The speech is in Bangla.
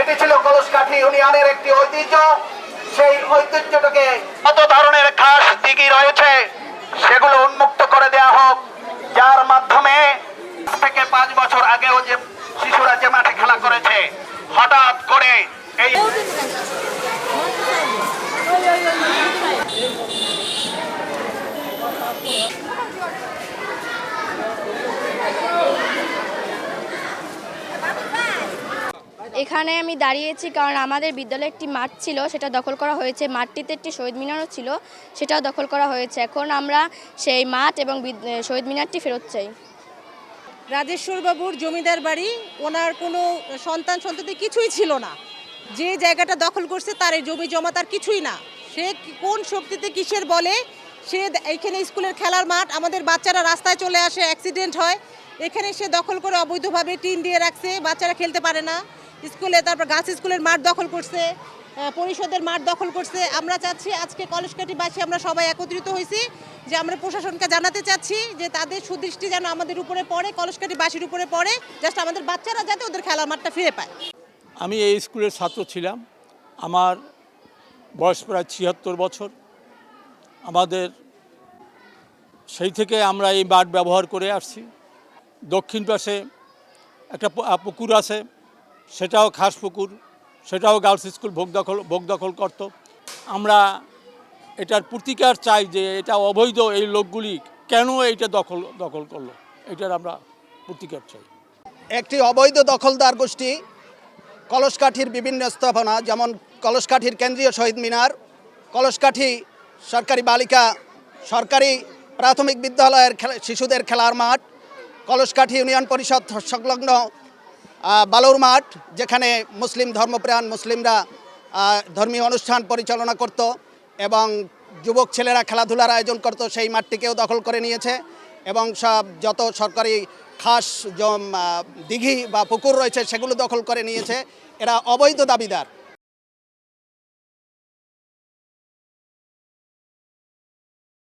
এটি ছিল কলসকাঠি ইউনিয়নের একটি ঐতিহ্য। সেই ঐতিহ্যটাকে কত ধরনের খাস দিঘি রয়েছে সেগুলো উন্মুক্ত করে দেওয়া হোক, যার মাধ্যমে থেকে 5 বছর আগেও যে শিশুরা যে মাঠে খেলা করেছে, হঠাৎ করে এই এখানে আমি দাঁড়িয়েছি কারণ আমাদের বিদ্যালয়ে একটি মাঠ ছিল, সেটা দখল করা হয়েছে। মাঠটিতে একটি শহীদ মিনারও ছিল, সেটাও দখল করা হয়েছে। এখন আমরা সেই মাঠ এবং শহীদ মিনারটি ফেরত চাই। রাজেশ্বর বাবুর জমিদার বাড়ি, ওনার কোনো সন্ততি কিছুই ছিল না। যে জায়গাটা দখল করছে তার এই জমি জমা তার কিছুই না। সে কোন শক্তিতে কিসের বলে সে এইখানে স্কুলের খেলার মাঠ, আমাদের বাচ্চারা রাস্তায় চলে আসে, অ্যাক্সিডেন্ট হয়, এখানে সে দখল করে অবৈধভাবে টিন দিয়ে রাখছে, বাচ্চারা খেলতে পারে না স্কুলে। তারপর গাছ স্কুলের মাঠ দখল করছে, পরিষদের মাঠ দখল করছে। আমরা চাচ্ছি আজকে কলসকাঠিবাসী আমরা সবাই একত্রিত হয়েছি যে আমরা প্রশাসনকে জানাতে চাচ্ছি যে তাদের সুদৃষ্টি যেন আমাদের উপরে পড়ে, কলসকাঠিবাসীর উপরে পড়ে, জাস্ট আমাদের বাচ্চারা যাতে ওদের খেলার মাঠটা ফিরে পায়। আমি এই স্কুলের ছাত্র ছিলাম, আমার বয়স প্রায় ৭৬ বছর। আমাদের সেই থেকে আমরা এই মাঠ ব্যবহার করে আসছি। দক্ষিণ পাশে একটা পুকুর আছে, সেটাও খাস পুকুর, সেটাও গার্লস স্কুল ভোগ দখল করত। আমরা এটার প্রতিকার চাই যে এটা অবৈধ, এই লোকগুলি কেন এইটা দখল করলো, এটার আমরা প্রতিকার চাই। একটি অবৈধ দখলদার গোষ্ঠী কলসকাঠির বিভিন্ন স্থাপনা, যেমন কলসকাঠির কেন্দ্রীয় শহীদ মিনার, কলসকাঠি সরকারি বালিকা সরকারি প্রাথমিক বিদ্যালয়ের শিশুদের খেলার মাঠ, কলসকাঠি ইউনিয়ন পরিষদ সংলগ্ন বালুর মাঠ, যেখানে মুসলিম ধর্মপ্রাণ মুসলিমরা ধর্মীয় অনুষ্ঠান পরিচালনা করত এবং যুবক ছেলেরা খেলাধুলার আয়োজন করত, সেই মাঠটিকেও দখল করে নিয়েছে। এবং সব যত সরকারি খাস দিঘি বা পুকুর রয়েছে সেগুলো দখল করে নিয়েছে। এরা অবৈধ দাবিদার।